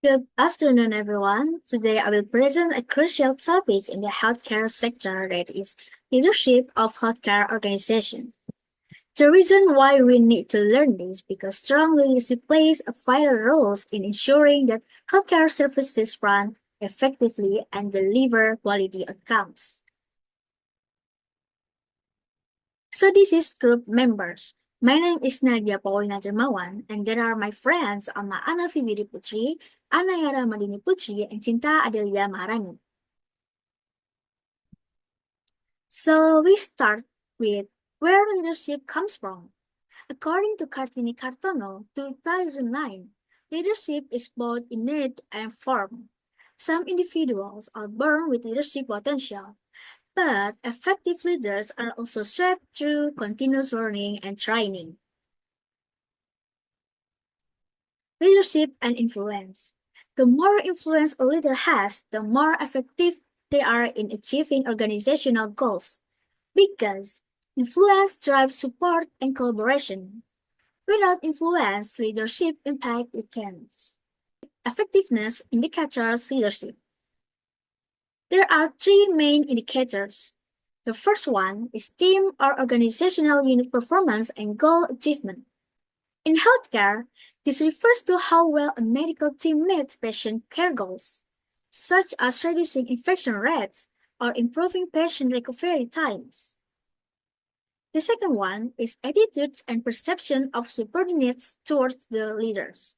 Good afternoon, everyone. Today I will present a crucial topic in the healthcare sector that is leadership of healthcare organization. The reason why we need to learn this because strong leadership plays a vital role in ensuring that healthcare services run effectively and deliver quality outcomes. So this is group members. My name is Nadia Paulina Jamawan, and there are my friends Ama Ana Fibidi Putri, Ana Yara Madini Putri, and Cinta Adelia Maharani. So we start with where leadership comes from. According to Cartini Cartono, 2009, leadership is both innate and formed. Some individuals are born with leadership potential, but effective leaders are also shaped through continuous learning and training. Leadership and influence. The more influence a leader has, the more effective they are in achieving organizational goals. Because influence drives support and collaboration. Without influence, leadership impact weakens. Effectiveness indicators leadership. There are three main indicators. The first one is team or organizational unit performance and goal achievement. In healthcare, this refers to how well a medical team meets patient care goals, such as reducing infection rates or improving patient recovery times. The second one is attitudes and perception of subordinates towards the leaders.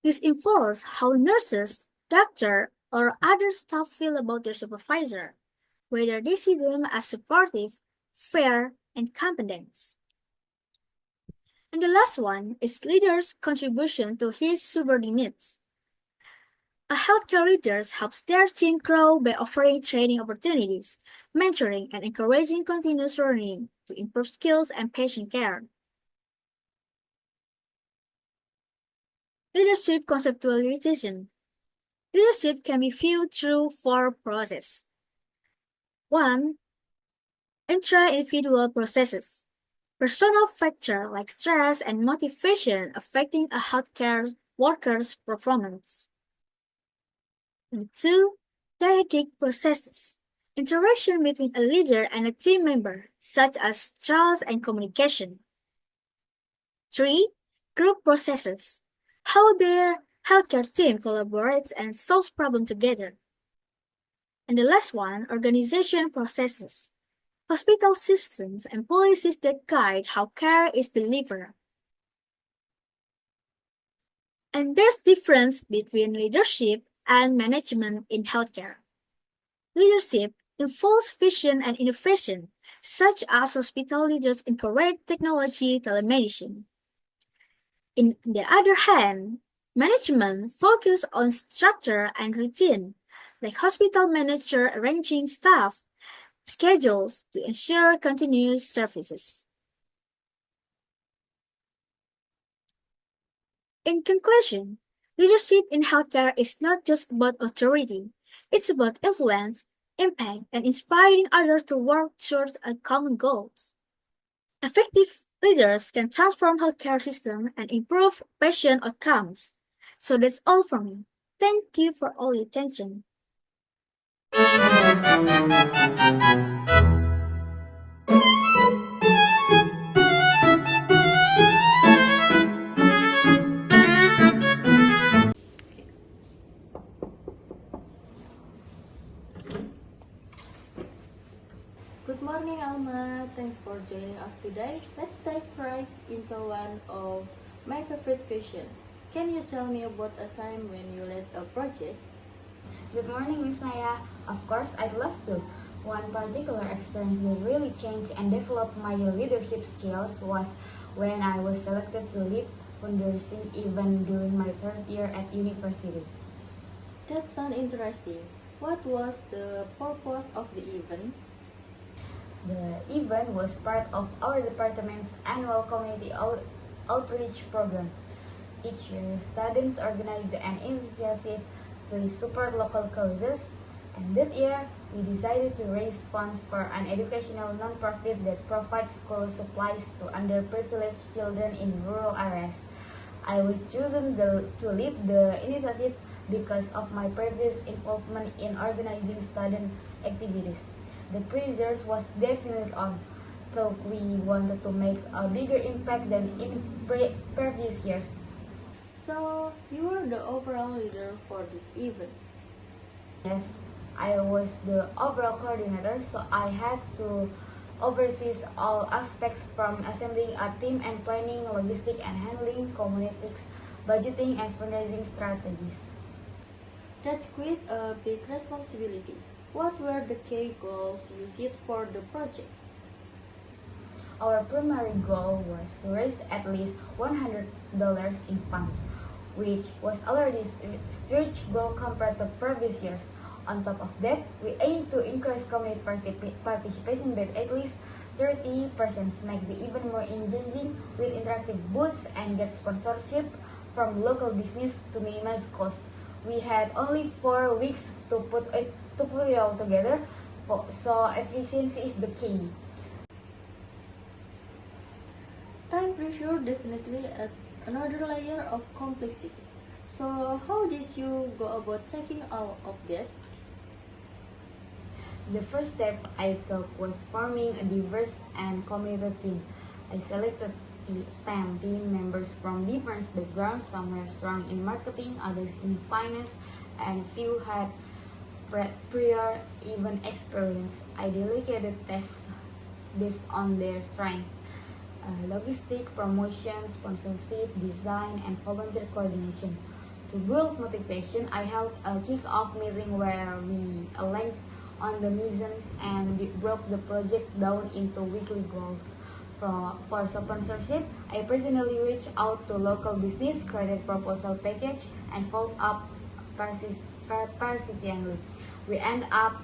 This involves how nurses, doctor, or other staff feel about their supervisor, whether they see them as supportive, fair, and competent. And the last one is leader's contribution to his subordinates. A healthcare leader helps their team grow by offering training opportunities, mentoring, and encouraging continuous learning to improve skills and patient care. Leadership conceptualization. Leadership can be viewed through four processes. 1. Intra-individual processes. Personal factors like stress and motivation affecting a healthcare worker's performance. And 2. Theoretic processes. Interaction between a leader and a team member, such as trust and communication. 3. Group processes. How their healthcare team collaborates and solves problems together. And the last one, organization processes. Hospital systems and policies that guide how care is delivered. And there's difference between leadership and management in healthcare. Leadership involves vision and innovation, such as hospital leaders encourage technology telemedicine. In the other hand, management focuses on structure and routine, like hospital manager arranging staff schedules to ensure continuous services. In conclusion, leadership in healthcare is not just about authority, it's about influence, impact, and inspiring others to work towards a common goals. Effective leaders can transform healthcare system and improve patient outcomes. So that's all from me. Thank you for all your attention. Good morning, Alma. Thanks for joining us today. Let's dive right into one of my favorite questions. Can you tell me about a time when you led a project? Good morning, Miss Naya. Of course, I'd love to. One particular experience that really changed and developed my leadership skills was when I was selected to lead fundraising event during my third year at university. That sounds interesting. What was the purpose of the event? The event was part of our department's annual community outreach program. Each year, students organize an initiative to support local causes, and that year, we decided to raise funds for an educational nonprofit that provides school supplies to underprivileged children in rural areas. I was chosen to lead the initiative because of my previous involvement in organizing student activities. The pressure was definitely on, so we wanted to make a bigger impact than in previous years. So, you were the overall leader for this event. Yes, I was the overall coordinator, so I had to oversee all aspects from assembling a team and planning, logistics and handling, communities, budgeting and fundraising strategies. That's quite a big responsibility. What were the key goals you set for the project? Our primary goal was to raise at least $100 in funds, which was already a stretch goal compared to previous years. On top of that, we aim to increase community participation by at least 30%, make the event more engaging with interactive booths and get sponsorship from local business to minimize cost. We had only 4 weeks to put it all together, so efficiency is the key. Time pressure definitely adds another layer of complexity. So, how did you go about taking all of that? The first step I took was forming a diverse and committed team. I selected 10 team members from different backgrounds. Some were strong in marketing, others in finance, and few had prior event experience. I delegated tasks based on their strengths. Logistic, promotion, sponsorship, design, and volunteer coordination. To build motivation, I held a kick-off meeting where we aligned on the missions and we broke the project down into weekly goals. For sponsorship, I personally reached out to local business, created proposal package, and followed up persistently. We end up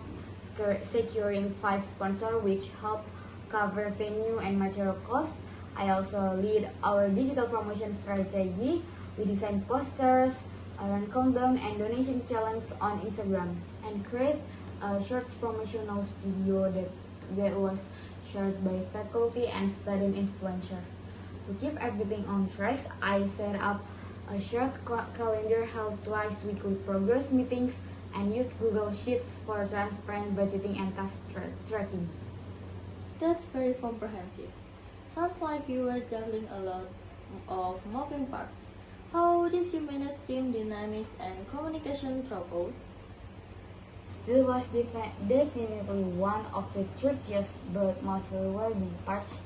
securing 5 sponsors, which helped cover venue and material costs. I also lead our digital promotion strategy. We design posters, run countdown and donation challenge on Instagram, and create a short promotional video that was shared by faculty and student influencers. To keep everything on track, I set up a short calendar, held twice weekly progress meetings, and used Google Sheets for transparent budgeting and task tracking. That's very comprehensive. Sounds like you were juggling a lot of moving parts. How did you manage team dynamics and communication throughout? This was definitely one of the trickiest but most rewarding parts.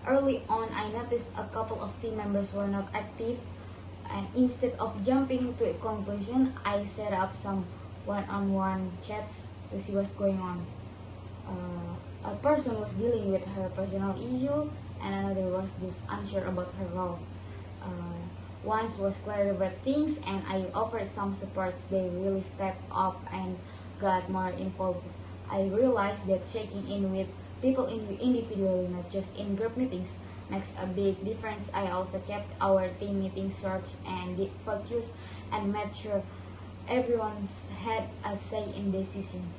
Early on, I noticed a couple of team members were not active, and instead of jumping to a conclusion, I set up some one-on-one chats to see what's going on. A person was dealing with her personal issue, and another was just unsure about her role. One was clear about things, and I offered some supports. They really stepped up and got more involved. I realized that checking in with people individually, not just in group meetings, makes a big difference. I also kept our team meetings short and focused and made sure everyone had a say in decisions.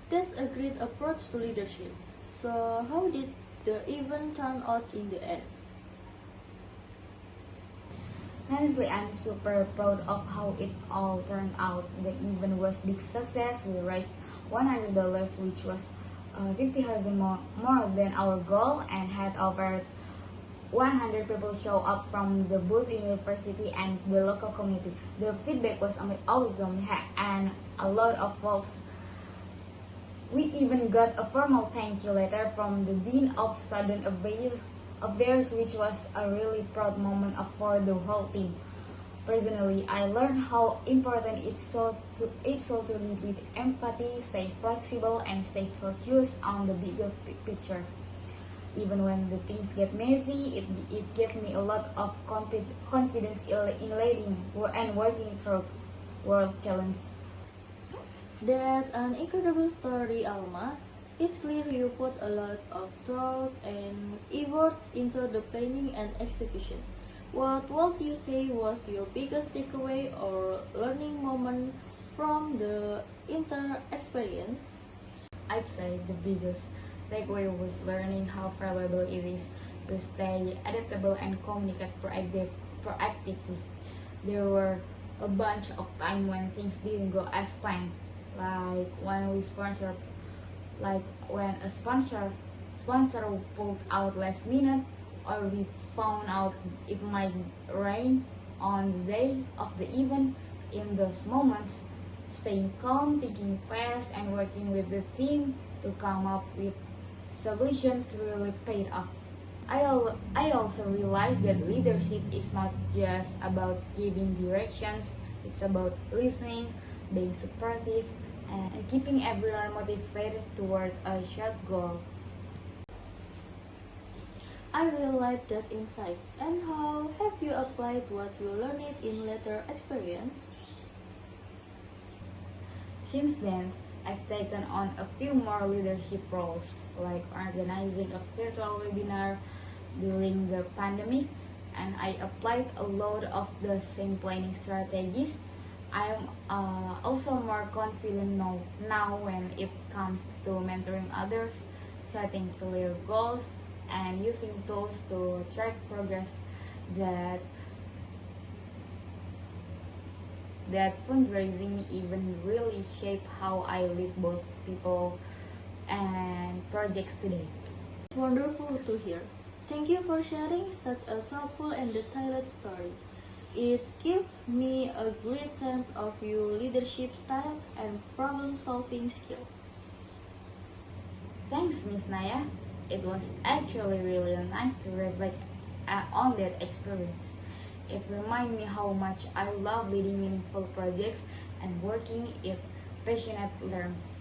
That's a great approach to leadership. So, how did the event turn out in the end? Honestly, I'm super proud of how it all turned out. The event was big success. We raised $100, which was 50,000 more than our goal, and had over 100 people show up from the both university and the local community. The feedback was awesome, and a lot of folks. We even got a formal thank you letter from the Dean of Student Affairs, which was a really proud moment for the whole team. Personally, I learned how important it's so to lead with empathy, stay flexible, and stay focused on the bigger picture. Even when the things get messy, it gave me a lot of confidence in leading and working through world challenges. That's an incredible story, Alma. It's clear you put a lot of thought and effort into the planning and execution. What would you say was your biggest takeaway or learning moment from the entire experience? I'd say the biggest takeaway was learning how valuable it is to stay adaptable and communicate proactively. There were a bunch of time when things didn't go as planned, like when we sponsor, like when a sponsor pulled out last minute, or we found out it might rain on the day of the event. In those moments, staying calm, thinking fast, and working with the team to come up with solutions really paid off. I also realized that leadership is not just about giving directions, it's about listening, being supportive, and keeping everyone motivated toward a shared goal. I really like that insight. And how have you applied what you learned in later experience? Since then, I've taken on a few more leadership roles, like organizing a virtual webinar during the pandemic, and I applied a lot of the same planning strategies. I am also more confident now when it comes to mentoring others, setting clear goals, and using tools to track progress. That that fundraising even really shaped how I lead both people and projects today. It's wonderful to hear. Thank you for sharing such a thoughtful and detailed story. It gave me a great sense of your leadership style and problem solving skills. Thanks, Miss Naya. It was actually really nice to reflect on that experience. It reminded me how much I love leading meaningful projects and working with passionate learners.